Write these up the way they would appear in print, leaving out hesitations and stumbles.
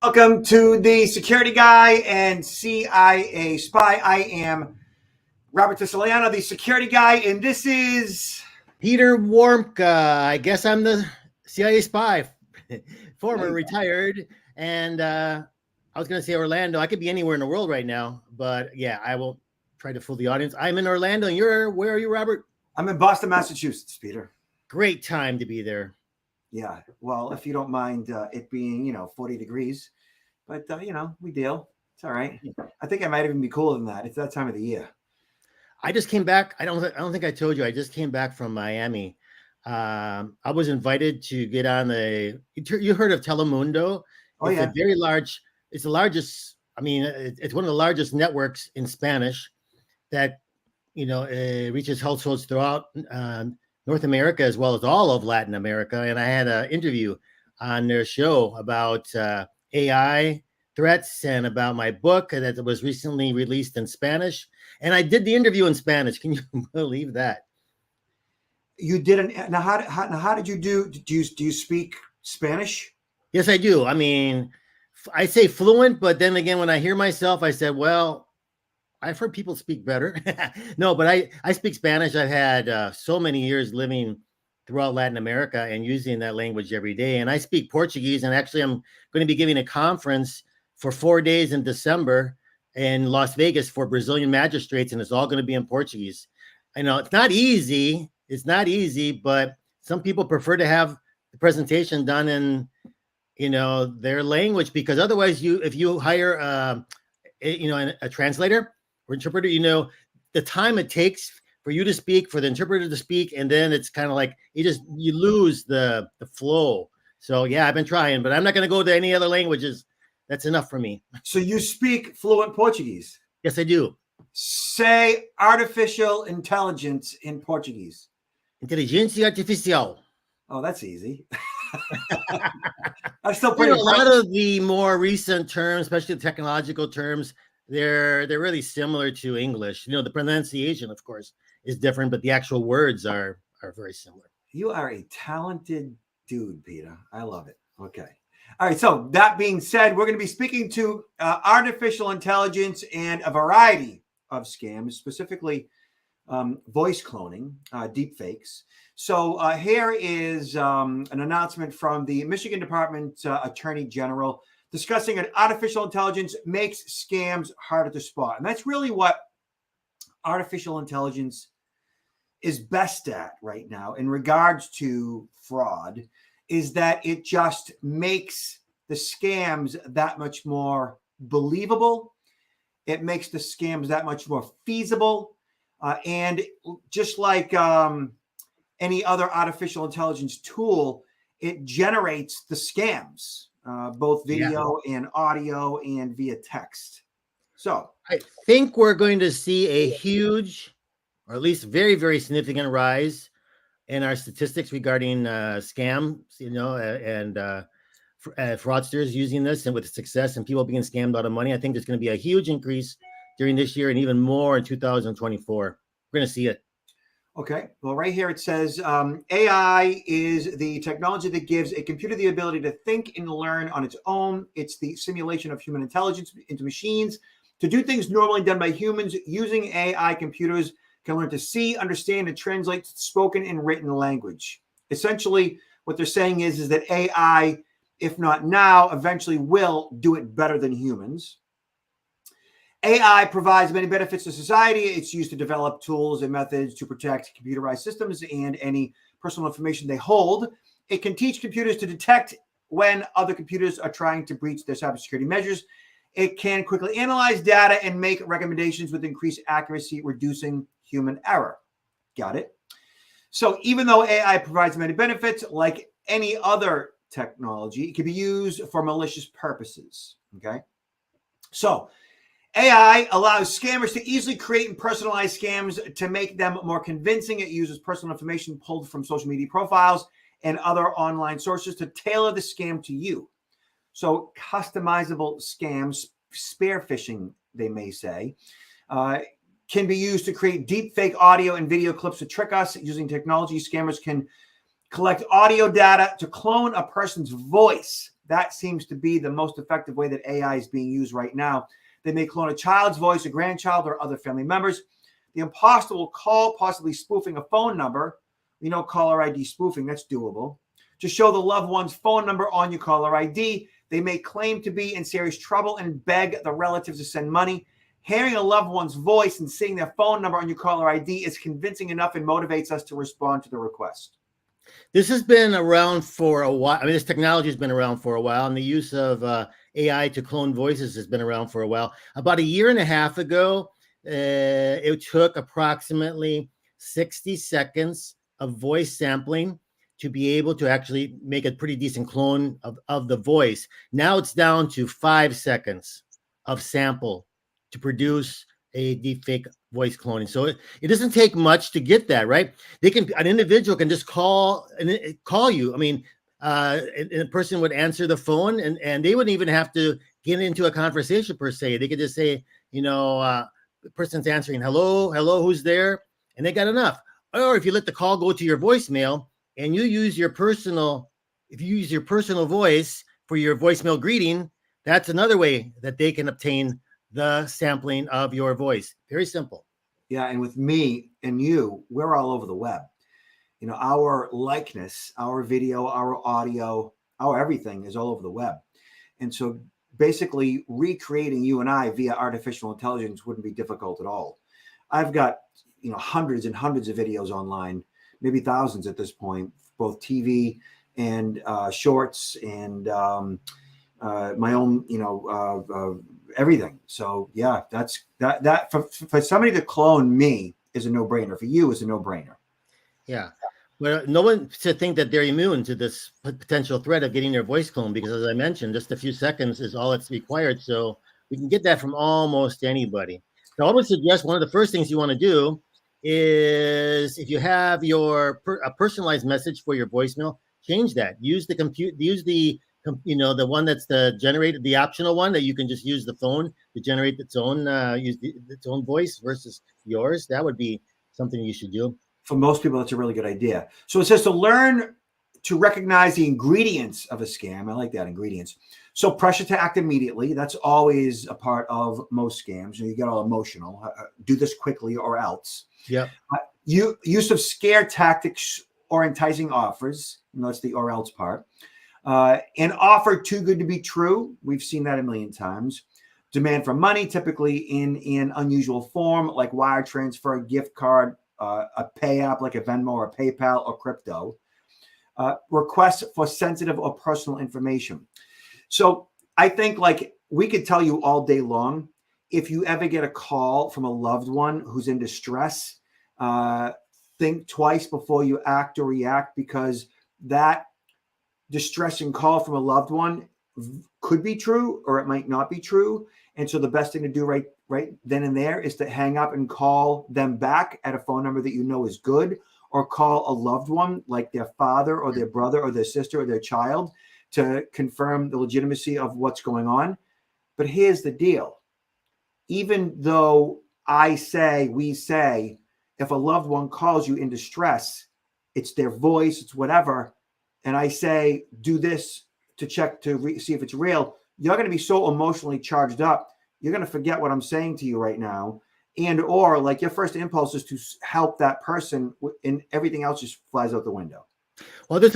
Welcome to the Security Guy and CIA Spy. I am Robert Tessiliano, the Security Guy, and this is Peter Warmka. I guess I'm the CIA spy, former retired. And I was going to say Orlando. I could be anywhere in the world right now, but yeah, I will try to fool the audience. I'm in Orlando. And where are you, Robert? I'm in Boston, Massachusetts, Peter. Great time to be there. Yeah, well, if you don't mind it being, 40 degrees, but, we deal. It's all right. I think I might even be cooler than that. It's that time of the year. I just came back. I don't think I told you. I just came back from Miami. I was invited to get on you heard of Telemundo? Oh, it's yeah. a very large. It's the largest. I mean, it's one of the largest networks in Spanish that reaches households throughout North America as well as all of Latin America. And I had an interview on their show about AI threats and about my book that was recently released in Spanish. And I did the interview in Spanish. Can you believe that? You didn't. Now, how did you do? Do you speak Spanish? Yes, I do. I mean, I say fluent, but then again, when I hear myself, I said, well, I've heard people speak better. No, but I speak Spanish. I've had so many years living throughout Latin America and using that language every day. And I speak Portuguese. And actually, I'm going to be giving a conference for 4 days in December in Las Vegas for Brazilian magistrates. And it's all going to be in Portuguese. I know it's not easy. It's not easy, but some people prefer to have the presentation done in, their language, because otherwise if you hire, a translator or interpreter, the time it takes for you to speak, for the interpreter to speak, and then it's kind of like you lose the flow. So yeah, I've been trying, but I'm not going to go to any other languages. That's enough for me. So you speak fluent Portuguese? Yes, I do. Say artificial intelligence in Portuguese. Inteligência artificial. Oh, that's easy. I'm still pretty. A lot of the more recent terms, especially the technological terms, they're really similar to English. The pronunciation, of course, is different, but the actual words are very similar. You are a talented dude, Peter. I love it. Okay. All right. So that being said, we're going to be speaking to artificial intelligence and a variety of scams, specifically voice cloning, deep fakes. So here is an announcement from the Michigan Department Attorney General discussing that artificial intelligence makes scams harder to spot. And that's really what artificial intelligence is best at right now in regards to fraud, is that it just makes the scams that much more believable. It makes the scams that much more feasible. And just like any other artificial intelligence tool, it generates the scams, both video and audio and via text. So I think we're going to see a huge, or at least very, very significant rise in our statistics regarding scams, and fraudsters using this and with success and people being scammed out of money. I think there's going to be a huge increase during this year and even more in 2024. We're going to see it. Okay. Well, right here it says AI is the technology that gives a computer the ability to think and learn on its own. It's the simulation of human intelligence into machines to do things normally done by humans. Using AI, computers can learn to see, understand, and translate spoken and written language. Essentially, what they're saying is that AI, if not now, eventually will do it better than humans. AI provides many benefits to society. It's used to develop tools and methods to protect computerized systems and any personal information they hold. It can teach computers to detect when other computers are trying to breach their cybersecurity measures. It can quickly analyze data and make recommendations with increased accuracy, reducing human error. Got it? So even though AI provides many benefits, like any other technology, it can be used for malicious purposes. Okay? So AI allows scammers to easily create and personalize scams to make them more convincing. It uses personal information pulled from social media profiles and other online sources to tailor the scam to you. So customizable scams, spear phishing, they may say, can be used to create deep fake audio and video clips to trick us. Using technology, scammers can collect audio data to clone a person's voice, that seems to be the most effective way that AI is being used right now. They may clone a child's voice, a grandchild, or other family members. The imposter will call, possibly spoofing a phone number. We know caller ID spoofing, that's doable. To show the loved one's phone number on your caller ID. They may claim to be in serious trouble and beg the relatives to send money. Hearing a loved one's voice and seeing their phone number on your caller ID is convincing enough and motivates us to respond to the request. This has been around for a while. I mean, this technology has been around for a while, and the use of AI to clone voices has been around for a while. About a year and a half ago, it took approximately 60 seconds of voice sampling to be able to actually make a pretty decent clone of the voice. Now it's down to 5 seconds of sample to produce a deepfake voice cloning. So it doesn't take much to get that, right? An individual can just call you. I mean, a person would answer the phone and they wouldn't even have to get into a conversation per se. They could just say, the person's answering, hello, who's there? And they got enough. Or if you let the call go to your voicemail and you use your personal voice for your voicemail greeting, that's another way that they can obtain the sampling of your voice. Very simple. Yeah, and with me and you, we're all over the web. Our likeness, our video, our audio, our everything is all over the web. And so basically recreating you and I via artificial intelligence wouldn't be difficult at all. I've got, hundreds and hundreds of videos online, maybe thousands at this point, both TV and shorts and my own, everything. So yeah, that for somebody to clone me is a no-brainer. For you, is a no-brainer. Yeah. Well, no one should think that they're immune to this potential threat of getting their voice cloned, because as I mentioned, just a few seconds is all that's required. So we can get that from almost anybody. So I would suggest one of the first things you want to do is, if you have a personalized message for your voicemail, change that. Use the the one that's the optional one that you can just use the phone to generate its own its own voice versus yours. That would be something you should do. For most people, that's a really good idea. So it says to learn to recognize the ingredients of a scam. I like that, ingredients. So pressure to act immediately. That's always a part of most scams. You get all emotional. Do this quickly or else. Yeah. Use of scare tactics or enticing offers. And that's the or else part. An offer too good to be true. We've seen that a million times. Demand for money, typically in an unusual form, like wire transfer, gift card, a pay app like a Venmo or PayPal or crypto. Requests for sensitive or personal information. So I think we could tell you all day long, if you ever get a call from a loved one who's in distress, think twice before you act or react, because that distressing call from a loved one could be true or it might not be true. And so the best thing to do right then and there is to hang up and call them back at a phone number that you know is good, or call a loved one like their father or their brother or their sister or their child to confirm the legitimacy of what's going on. But here's the deal. Even though we say, if a loved one calls you in distress, it's their voice, it's whatever, and I say, do this to check to see if it's real, you're going to be so emotionally charged up, you're going to forget what I'm saying to you right now. And or your first impulse is to help that person, and everything else just flies out the window. Well, there's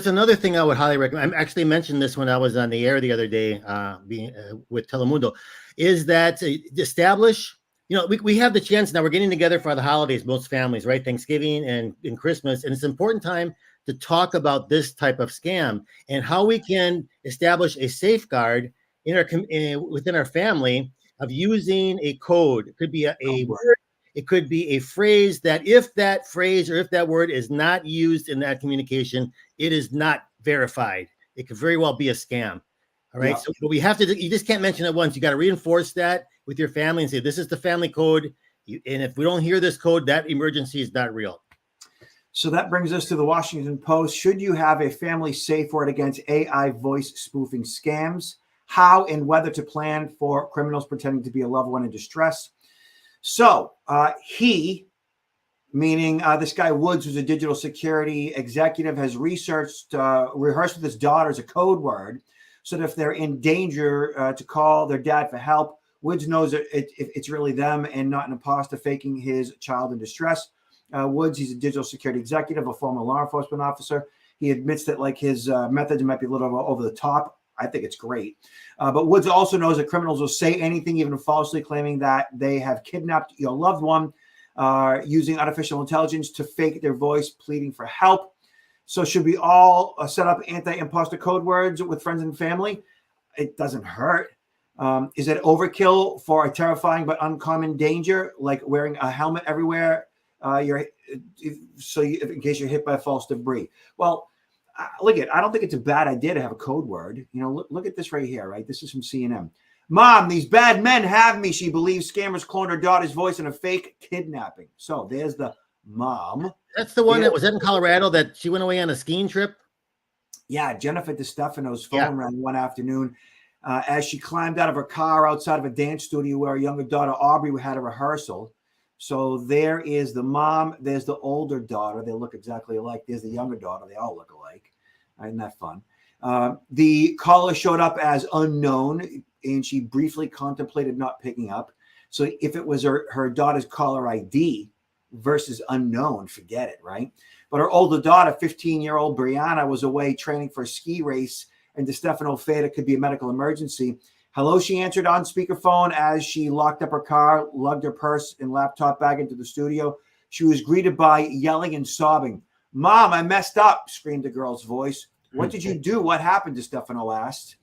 another thing I would highly recommend. I actually mentioned this when I was on the air the other day, with Telemundo, is that establish. We have the chance now. We're getting together for the holidays, most families, right? Thanksgiving and Christmas, and it's an important time to talk about this type of scam and how we can establish a safeguard within our family of using a code. It could be a word. It could be a phrase that if that phrase or if that word is not used in that communication, it is not verified. It could very well be a scam. All right. Yeah. So but you just can't mention it once. You got to reinforce that with your family and say, this is the family code. And if we don't hear this code, that emergency is not real. So that brings us to the Washington Post. Should you have a family safe word against AI voice spoofing scams? How and whether to plan for criminals pretending to be a loved one in distress. So he, meaning this guy Woods, who's a digital security executive, has rehearsed with his daughter as a code word. so that if they're in danger to call their dad for help. Woods knows that it's really them and not an imposter faking his child in distress. Woods, he's a digital security executive, a former law enforcement officer. He admits that like his methods might be a little over the top. I think it's great. But Woods also knows that criminals will say anything, even falsely claiming that they have kidnapped your loved one, using artificial intelligence to fake their voice, pleading for help. So should we all set up anti-imposter code words with friends and family? It doesn't hurt. Is it overkill for a terrifying but uncommon danger, like wearing a helmet everywhere, in case you're hit by false debris? Well, I don't think it's a bad idea to have a code word. Look at this right here, right? This is from CNN. Mom, these bad men have me. She believes scammers cloned her daughter's voice in a fake kidnapping. So there's the mom. That's the one that was in Colorado that she went away on a skiing trip. Yeah, Jennifer DeStefano's phone rang one afternoon as she climbed out of her car outside of a dance studio where her younger daughter Aubrey had a rehearsal. So there is the mom. There's the older daughter. They look exactly alike. There's the younger daughter. They all look alike. Isn't that fun? The caller showed up as unknown, and she briefly contemplated not picking up. So if it was her daughter's caller ID versus unknown, forget it, right? But her older daughter, 15-year-old Brianna, was away training for a ski race, and DeStefano feared it could be a medical emergency. Hello, she answered on speakerphone as she locked up her car, lugged her purse and laptop bag into the studio. She was greeted by yelling and sobbing. Mom, I messed up, screamed the girl's voice. What did you do? What happened? DeStefano asked.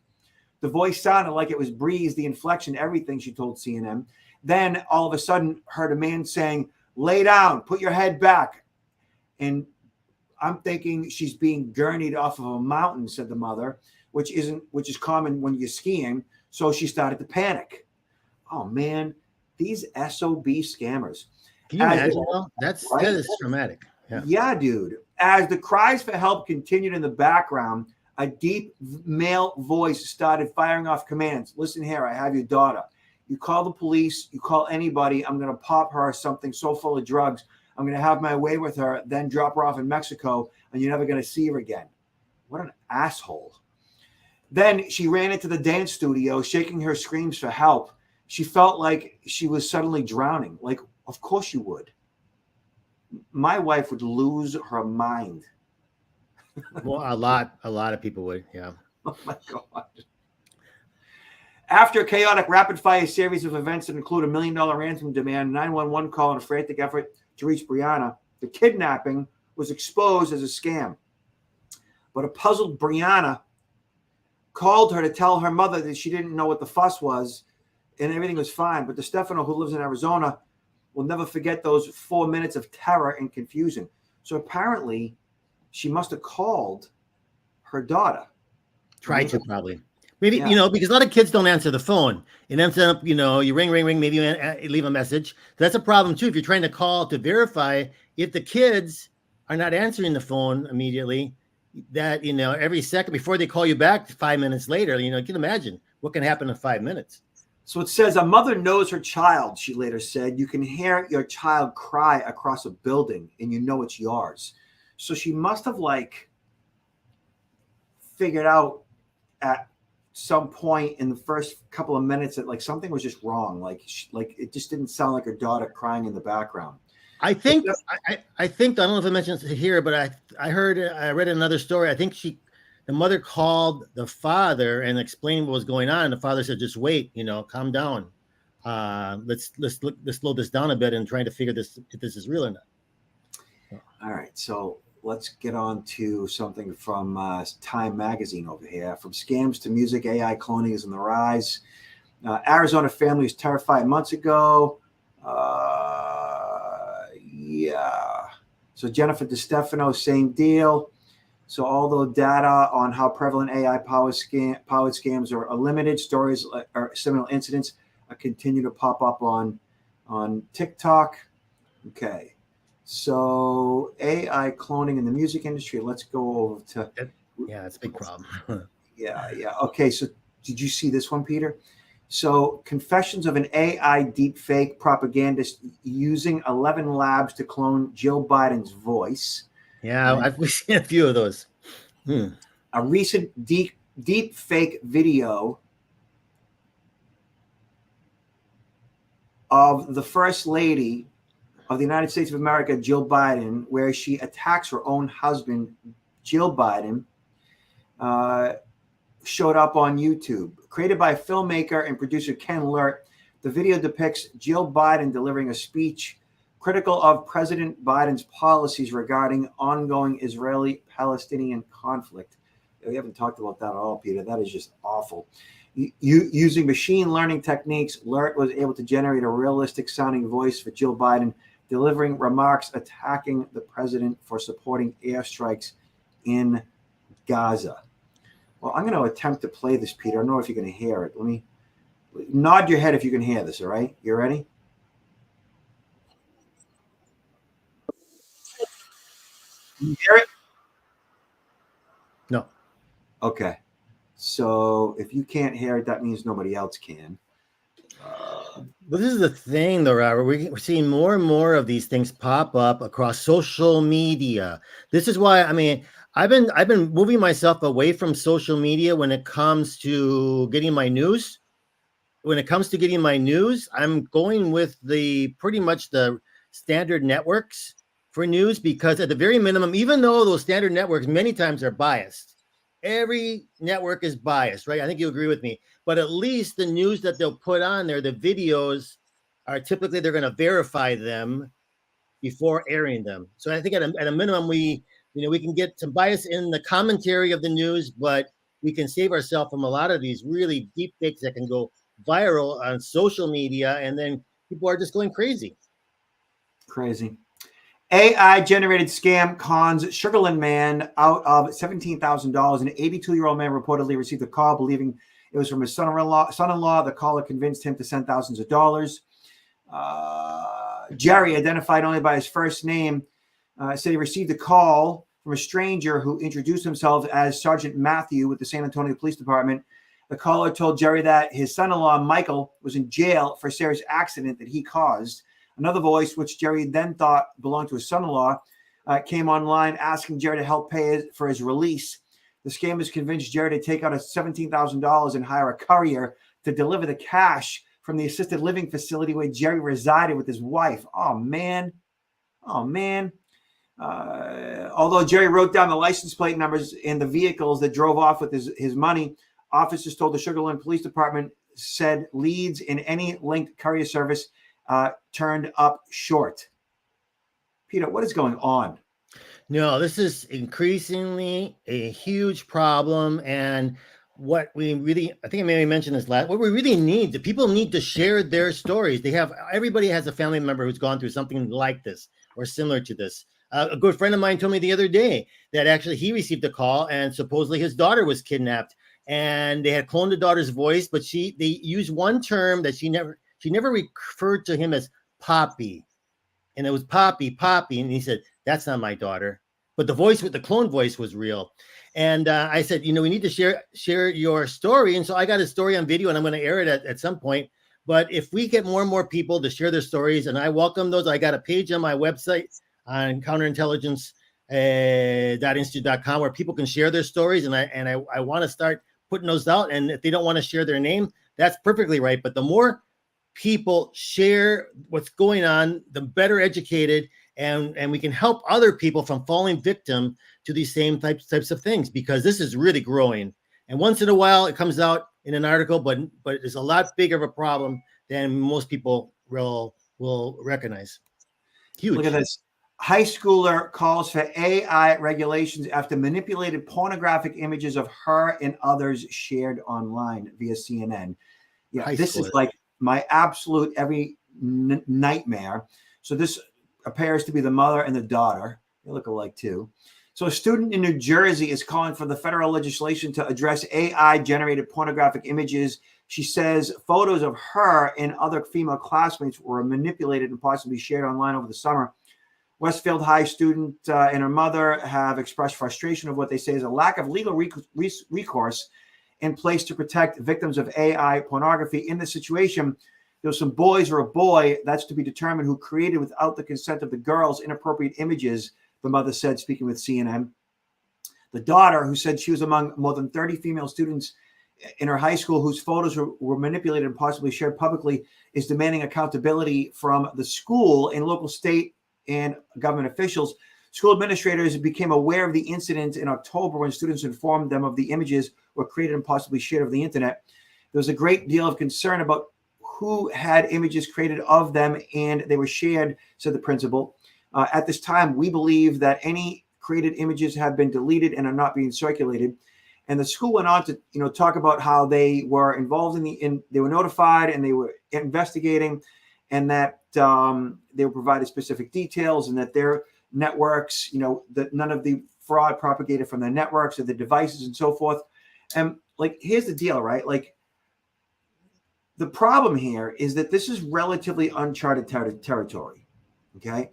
The voice sounded like it was breeze, the inflection, everything, she told CNN. Then all of a sudden heard a man saying, lay down, put your head back. And I'm thinking she's being gurneyed off of a mountain, said the mother, which is common when you're skiing. So she started to panic. Oh man, these SOB scammers. Can you imagine? That is traumatic. Yeah, dude. As the cries for help continued in the background, a deep male voice started firing off commands. Listen here, I have your daughter. You call the police, you call anybody, I'm going to pop her something so full of drugs. I'm going to have my way with her, then drop her off in Mexico, and you're never going to see her again. What an asshole. Then she ran into the dance studio, shaking her screams for help. She felt like she was suddenly drowning. Like, of course you would. My wife would lose her mind. Well, a lot of people would, yeah. Oh my God. After a chaotic rapid-fire series of events that include a $1 million ransom demand, 911 call, and a frantic effort to reach Brianna, the kidnapping was exposed as a scam. But a puzzled Brianna called her to tell her mother that she didn't know what the fuss was and everything was fine. But DeStefano, who lives in Arizona, will never forget those 4 minutes of terror and confusion. So apparently she must have called her daughter. Tried to probably. Maybe, because a lot of kids don't answer the phone. It ends up, you ring, maybe you leave a message. That's a problem too. If you're trying to call to verify, if the kids are not answering the phone immediately, that, every second before they call you back 5 minutes later, you can imagine what can happen in 5 minutes. So it says a mother knows her child, she later said. You can hear your child cry across a building and it's yours. So she must have figured out at some point in the first couple of minutes that something was just wrong. Like it just didn't sound like her daughter crying in the background. I think I don't know if I mentioned it here, but I read another story. I think the mother called the father and explained what was going on. And the father said, just wait, calm down. Let's slow this down a bit and try to figure this, if this is real or not. All right. So let's get on to something from Time Magazine over here. From scams to music, AI cloning is on the rise. Arizona family was terrified months ago. Yeah. So Jennifer DeStefano, same deal. So although data on how prevalent AI-powered scams are limited, stories or similar incidents continue to pop up on TikTok. Okay. So AI cloning in the music industry. Let's go over to. Yeah, it's a big problem. Yeah. Okay. So did you see this one, Peter? So confessions of an AI deepfake propagandist using 11 labs to clone Jill Biden's voice. Yeah, I've seen a few of those. A recent deep fake video of the First Lady of the United States of America, Jill Biden, where she attacks her own husband, Jill Biden, showed up on YouTube. Created by filmmaker and producer Ken Lurt, the video depicts Jill Biden delivering a speech critical of President Biden's policies regarding ongoing Israeli-Palestinian conflict. We haven't talked about that at all, Peter. That is just awful. Using machine learning techniques, Lurt was able to generate a realistic sounding voice for Jill Biden, delivering remarks attacking the president for supporting airstrikes in Gaza. Well, I'm going to attempt to play this, Peter. I don't know if you're going to hear it. Let me nod your head if you can hear this, all right? You ready? Can you hear it? No. Okay. So if you can't hear it, that means nobody else can. But this is the thing, though, Robert. We're seeing more and more of these things pop up across social media. This is why, I mean, I've been moving myself away from social media when it comes to getting my news. When it comes to getting my news, I'm going with pretty much the standard networks for news, because at the very minimum, even though those standard networks many times are biased, every network is biased, right? I think you agree with me. But at least the news that they'll put on there, the videos are typically, they're going to verify them before airing them. So I think at a minimum, we can get some bias in the commentary of the news, but we can save ourselves from a lot of these really deep fakes that can go viral on social media, and then people are just going crazy. Crazy. AI-generated scam cons Sugarland man out of $17,000. An 82-year-old man reportedly received a call believing it was from his son-in-law. The caller convinced him to send thousands of dollars. Jerry, identified only by his first name, said he received a call from a stranger who introduced himself as Sergeant Matthew with the San Antonio Police Department. The caller told Jerry that his son-in-law, Michael, was in jail for a serious accident that he caused. Another voice, which Jerry then thought belonged to his son-in-law, came online asking Jerry to help pay for his release. The scammers convinced Jerry to take out $17,000 and hire a courier to deliver the cash from the assisted living facility where Jerry resided with his wife. Oh, man. Although Jerry wrote down the license plate numbers in the vehicles that drove off with his money, officers told the Sugarland Police Department said leads in any linked courier service turned up short. Peter, what is going on? No, this is increasingly a huge problem. And what we really, I think I maybe mentioned this last, what we really need, the people need to share their stories. Everybody has a family member who's gone through something like this or similar to this. A good friend of mine told me the other day that actually he received a call and supposedly his daughter was kidnapped, and they had cloned the daughter's voice, but they used one term that she never referred to him as Poppy. And it was Poppy. And he said, that's not my daughter. But the voice with the clone voice was real. And I said, we need to share your story. And so I got a story on video, and I'm going to air it at some point. But if we get more and more people to share their stories, and I welcome those, I got a page on my website on counterintelligence.institute.com where people can share their stories. And I want to start putting those out. And if they don't want to share their name, that's perfectly right. But the more people share what's going on, the better educated, and we can help other people from falling victim to these same types of things, because this is really growing. And once in a while it comes out in an article, but it's a lot bigger of a problem than most people will recognize. Huge. Look at this. High schooler calls for AI regulations after manipulated pornographic images of her and others shared online via CNN. Yeah, this is like my absolute every nightmare. So this appears to be the mother and the daughter. They look alike too. So a student in New Jersey is calling for the federal legislation to address AI-generated pornographic images. She says photos of her and other female classmates were manipulated and possibly shared online over the summer. Westfield High student and her mother have expressed frustration of what they say is a lack of legal recourse in place to protect victims of AI pornography. In this situation, there's some boys or a boy that's to be determined who created without the consent of the girls inappropriate images, the mother said, speaking with CNN. The daughter, who said she was among more than 30 female students in her high school whose photos were manipulated and possibly shared publicly, is demanding accountability from the school and local, state, and government officials. School administrators became aware of the incident in October when students informed them of the images were created and possibly shared over the internet. There was a great deal of concern about who had images created of them, and they were shared, said the principal. At this time, we believe that any created images have been deleted and are not being circulated. And the school went on to, talk about how they were involved they were notified and they were investigating, and that they were provided specific details, and that their networks, that none of the fraud propagated from their networks or the devices and so forth. And here's the deal, right? The problem here is that this is relatively uncharted territory. Okay.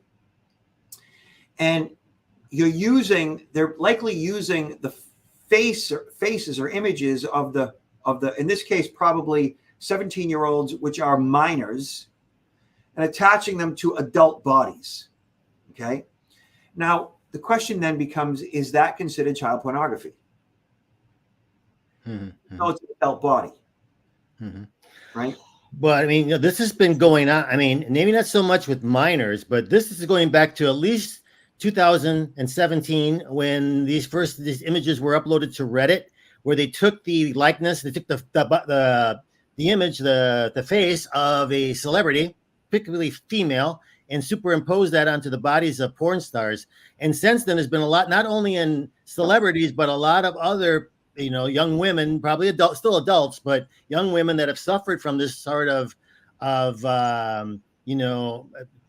And they're likely using the faces or images of the, in this case, probably 17-year-olds, which are minors, and attaching them to adult bodies. Okay. Now, the question then becomes, is that considered child pornography? Mm-hmm. No, it's an adult body. Mm-hmm. Right. But I mean, this has been going on. I mean, maybe not so much with minors, but this is going back to at least 2017 when these images were uploaded to Reddit, where they took the likeness, they took the image, the face of a celebrity, particularly female, and superimposed that onto the bodies of porn stars. And since then, there's been a lot, not only in celebrities, but a lot of other, young women, probably still adults, but young women that have suffered from this sort of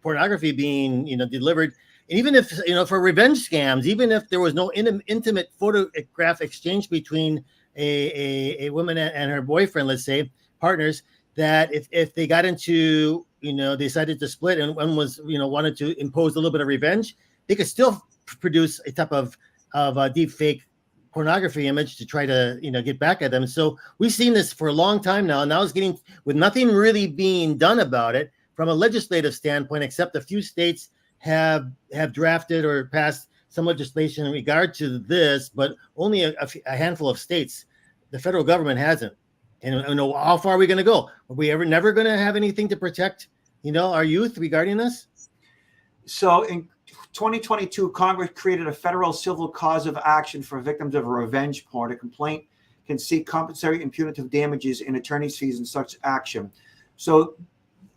pornography being, delivered. And even if, for revenge scams, even if there was no intimate photograph exchange between a woman and her boyfriend, let's say, partners, that if they got into, decided to split and one was, wanted to impose a little bit of revenge, they could still produce a type of deep fake pornography image to try to, get back at them. So we've seen this for a long time now, and now it's getting, with nothing really being done about it from a legislative standpoint, except a few states have drafted or passed some legislation in regard to this, but only a handful of states. The federal government hasn't. And how far are we going to go? Are we never going to have anything to protect, our youth regarding this? So in 2022, Congress created a federal civil cause of action for victims of revenge porn. A complaint can seek compensatory and punitive damages and attorney's fees in such action. So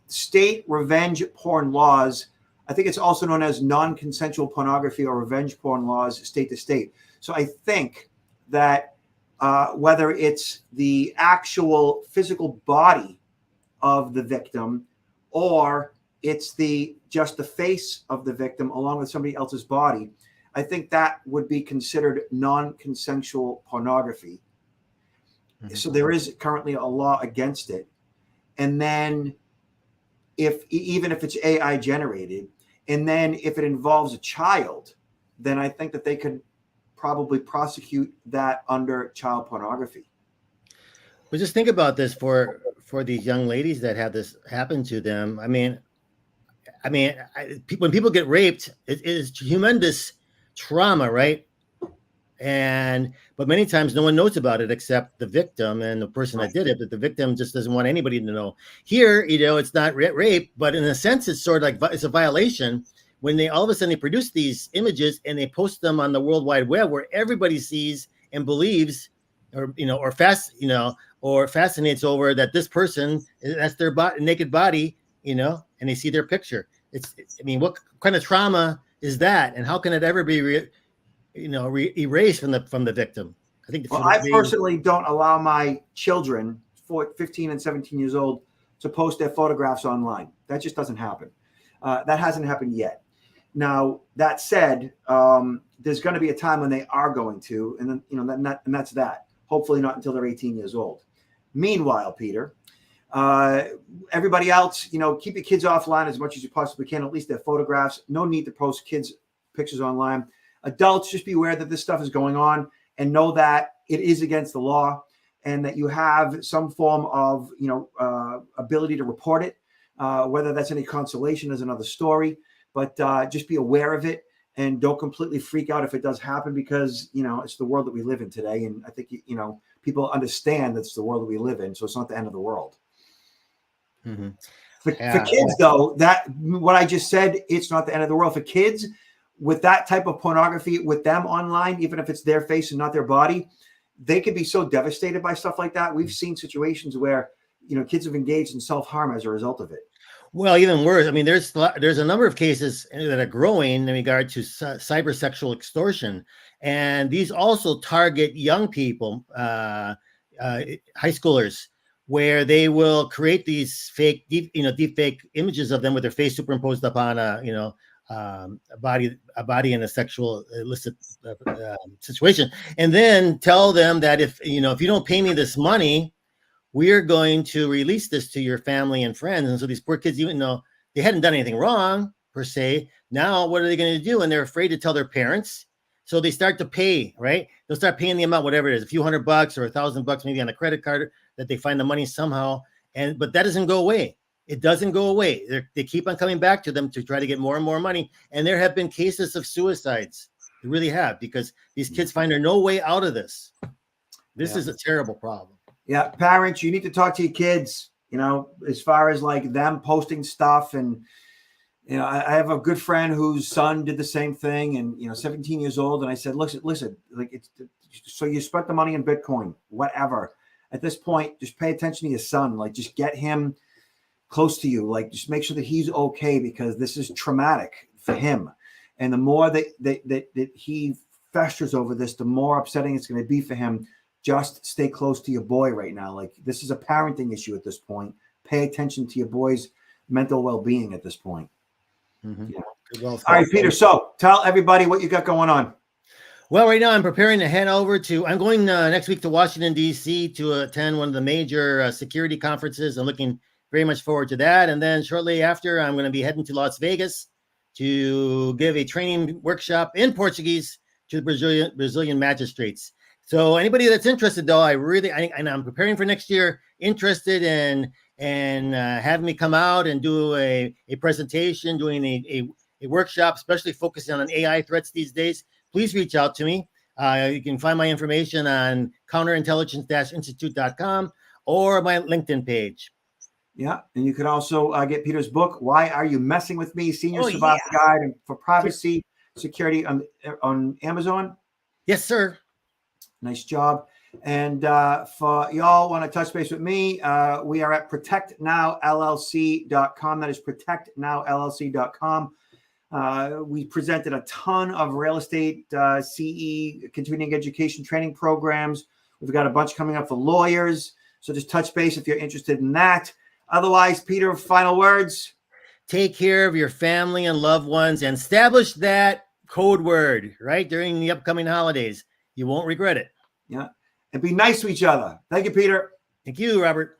state revenge porn laws, I think it's also known as non-consensual pornography or revenge porn laws, state to state. So I think that whether it's the actual physical body of the victim or it's just the face of the victim along with somebody else's body, I think that would be considered non-consensual pornography. Mm-hmm. So there is currently a law against it. And then even if it's AI generated, and then if it involves a child, then I think that they could probably prosecute that under child pornography. But just think about this for these young ladies that have this happen to them. I mean, when people get raped, it is tremendous trauma, right? But many times no one knows about it except the victim and the person that did it, but the victim just doesn't want anybody to know. Here, it's not rape, but in a sense, it's sort of like it's a violation when they all of a sudden they produce these images and they post them on the World Wide Web where everybody sees and believes or fascinates over that this person, that's their naked body, and they see their picture. What kind of trauma is that? And how can it ever be erased from the victim? I think. Well, I personally don't allow my children, 15 and 17 years old, to post their photographs online. That just doesn't happen. That hasn't happened yet. Now, that said, there's going to be a time when they are going to, and then and that's that. Hopefully not until they're 18 years old. Meanwhile, Peter, everybody else, keep your kids offline as much as you possibly can, at least their photographs. No need to post kids' pictures online. Adults, just be aware that this stuff is going on and know that it is against the law and that you have some form of, ability to report it. Whether that's any consolation is another story, but just be aware of it. and don't completely freak out if it does happen, because, it's the world that we live in today. And I think, people understand that's the world that we live in. So it's not the end of the world. Mm-hmm. For kids, though, that what I just said, it's not the end of the world. For kids with that type of pornography with them online, even if it's their face and not their body, they could be so devastated by stuff like that. We've seen situations where, kids have engaged in self-harm as a result of it. Well, even worse. I mean, there's a number of cases that are growing in regard to cyber sexual extortion, and these also target young people, high schoolers, where they will create these fake, deep fake images of them with their face superimposed upon a body in a sexual illicit situation, and then tell them that if you don't pay me this money, we're going to release this to your family and friends. And so these poor kids, even though they hadn't done anything wrong per se, now what are they going to do? And they're afraid to tell their parents. So they start to pay, right? They'll start paying the amount, whatever it is, a few $100 or $1,000, maybe on a credit card, that they find the money somehow. But that doesn't go away. It doesn't go away. They keep on coming back to them to try to get more and more money. And there have been cases of suicides. They really have, because these kids find there's no way out of this. This is a terrible problem. Yeah, parents, you need to talk to your kids, as far as like them posting stuff. And, I have a good friend whose son did the same thing, and, 17 years old. And I said, listen, like, so you spent the money in Bitcoin, whatever. At this point, just pay attention to your son. Like, just get him close to you. Like, just make sure that he's okay, because this is traumatic for him. And the more that he festers over this, the more upsetting it's going to be for him. Just stay close to your boy right now. Like, this is a parenting issue at this point. Pay attention to your boy's mental well-being at this point. Mm-hmm. Yeah. Well, all right, Peter. So tell everybody what you got going on. Well, right now I'm preparing to head over to, I'm going next week to Washington, D.C. to attend one of the major security conferences. I'm looking very much forward to that. And then shortly after, I'm going to be heading to Las Vegas to give a training workshop in Portuguese to the Brazilian magistrates. So anybody that's interested, though, and I'm preparing for next year, interested in having me come out and do a presentation, doing a workshop, especially focusing on AI threats these days, please reach out to me. You can find my information on counterintelligence-institute.com or my LinkedIn page. Yeah, and you can also get Peter's book, Why Are You Messing With Me? Senior Survival Guide for Privacy Security on Amazon. Yes, sir. Nice job. And for y'all want to touch base with me, we are at protectnowllc.com. That is protectnowllc.com. We presented a ton of real estate CE continuing education training programs. We've got a bunch coming up for lawyers. So just touch base if you're interested in that. Otherwise, Peter, final words. Take care of your family and loved ones and establish that code word, right, during the upcoming holidays. You won't regret it. Yeah. And be nice to each other. Thank you, Peter. Thank you, Robert.